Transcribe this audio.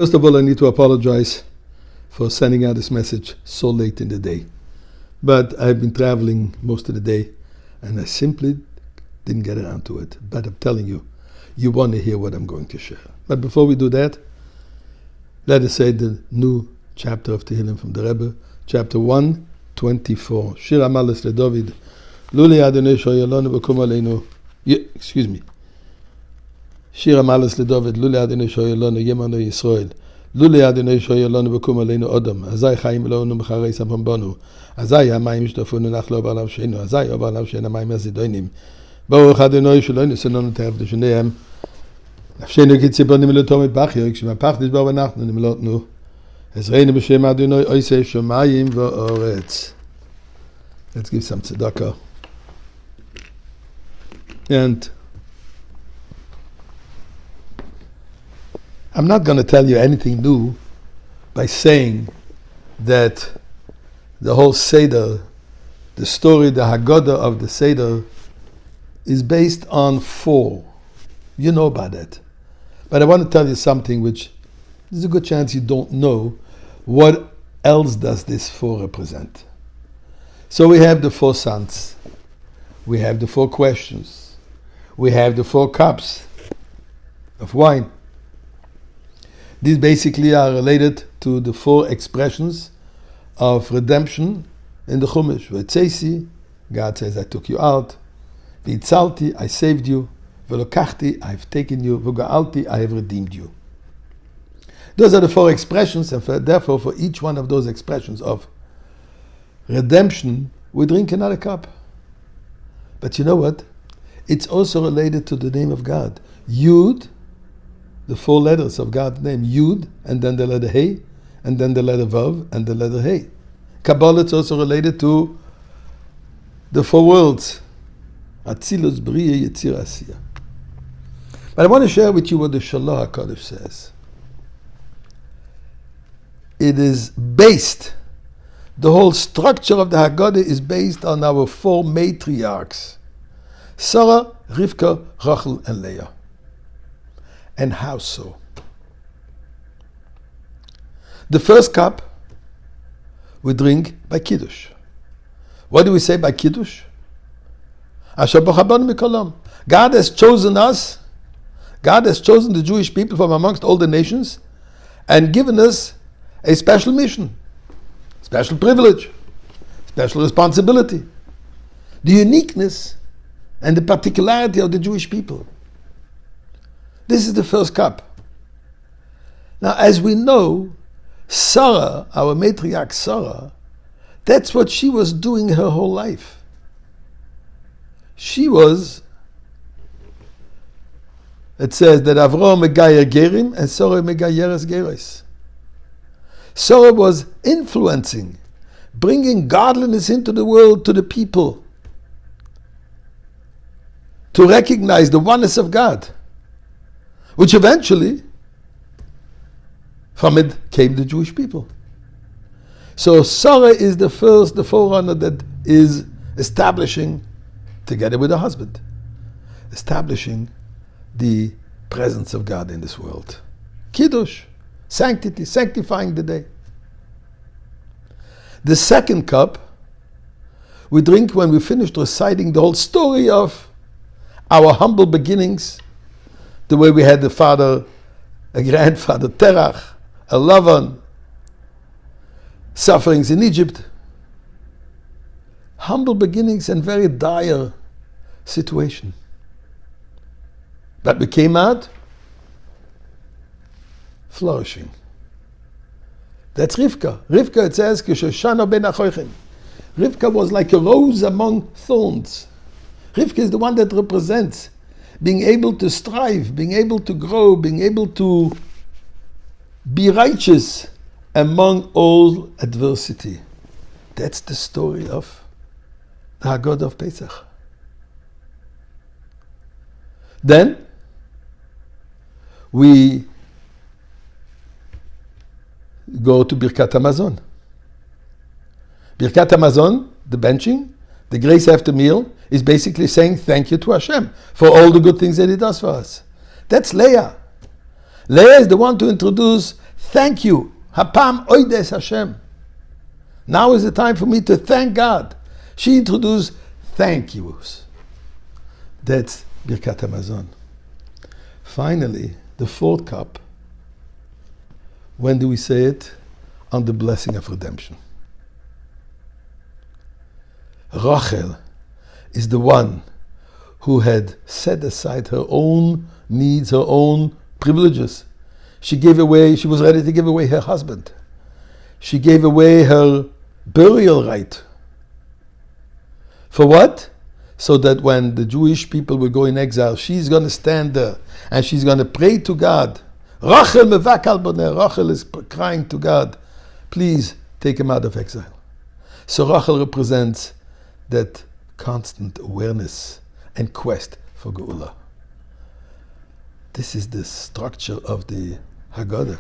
First of all, I need to apologize for sending out this message so late in the day. But I've been traveling most of the day, and I simply didn't get around to it. But I'm telling you, you want to hear what I'm going to share. But before we do that, let us say the new chapter of Tehillim from the Rebbe, chapter 124. Shir Amalis LeDavid, Luli Adonai Shoyalonu V'kum Aleinu. Excuse me. Shir Amalis LeDavid, Luli Adonai Shoyalonu Yemanu Yisrael. Luli Adonai Shoyalonu V'kum Aleinu Odom. Azai Chaim Eloheinu B'charei Samam Bonu. Azai Hamayim Shtafunu Nachlo B'alav Sheinu. Azai B'alav Sheinu Hamayim Azidoinim. Baruch Adonai Shaloinu Senonu Te'av D'Shuneim. נפשנו כציפורנים מלאותו מטבחיה, כשמפח נשבר ואנחנו נמלאותנו. עזרנו בשם אדוני עושה שמיים ואורץ. Let's give some tzedakah. And I'm not going to tell you anything new by saying that the whole Seder, the story, the Haggadah of the Seder, is based on four. You know about that. But I want to tell you something which there's a good chance you don't know. What else does this four represent? So we have the four sons. We have the four questions. We have the four cups of wine. These basically are related to the four expressions of redemption in the Chumash. V'etzesi, God says, I took you out. V'itzalti, I saved you. V'lokachti, I have taken you. V'ga'alti, I have redeemed you. Those are the four expressions, and therefore for each one of those expressions of redemption, we drink another cup. But you know what? It's also related to the name of God. Yud, the four letters of God's name. Yud, and then the letter Hey, and then the letter Vav, and the letter Hey. Kabbalah is also related to the four worlds. Atzilus, Bria, Yetzir, Asiyah. But I want to share with you what the Shalach HaKadosh says. It is based, the whole structure of the Haggadah is based on our four matriarchs. Sarah, Rivka, Rachel, and Leah. And how so? The first cup we drink by Kiddush. What do we say by Kiddush? God has chosen us. God has chosen the Jewish people from amongst all the nations and given us a special mission, special privilege, special responsibility, the uniqueness and the particularity of the Jewish people. This is the first cup. Now, as we know, Sarah, our matriarch Sarah, that's what she was doing her whole life. She was, it says that Avraham megayer gerim and Sarah megayeres geros. Sarah was influencing, bringing godliness into the world, to the people, to recognize the oneness of God, which eventually, from it came the Jewish people. So Sarah is the forerunner that is establishing, together with her husband, establishing the presence of God in this world. Kiddush, sanctity, sanctifying the day. The second cup we drink when we finished reciting the whole story of our humble beginnings, the way we had a grandfather Terach, a Lavan, sufferings in Egypt, humble beginnings and very dire situation. But we came out flourishing. That's Rivka. Rivka, it says, Kishoshana ben Achoichem. Rivka was like a rose among thorns. Rivka is the one that represents being able to strive, being able to grow, being able to be righteous among all adversity. That's the story of the Haggadah of Pesach. Then we go to Birkat Hamazon. Birkat Hamazon, the benching, the grace after meal, is basically saying thank you to Hashem for all the good things that He does for us. That's Leah. Leah is the one to introduce Thank you. Hapam oides Hashem. Now is the time for me to thank God. She introduced thank yous. That's Birkat Hamazon. Finally, the fourth cup. When do we say it? On the blessing of redemption. Rachel is the one who had set aside her own needs, her own privileges. She was ready to give away her husband. She gave away her burial right. For what? So that when the Jewish people will go in exile, she's going to stand there and she's going to pray to God. Rachel mevakal boneh. Rachel is crying to God, please take him out of exile. So Rachel represents that constant awareness and quest for Geula. This is the structure of the Haggadah.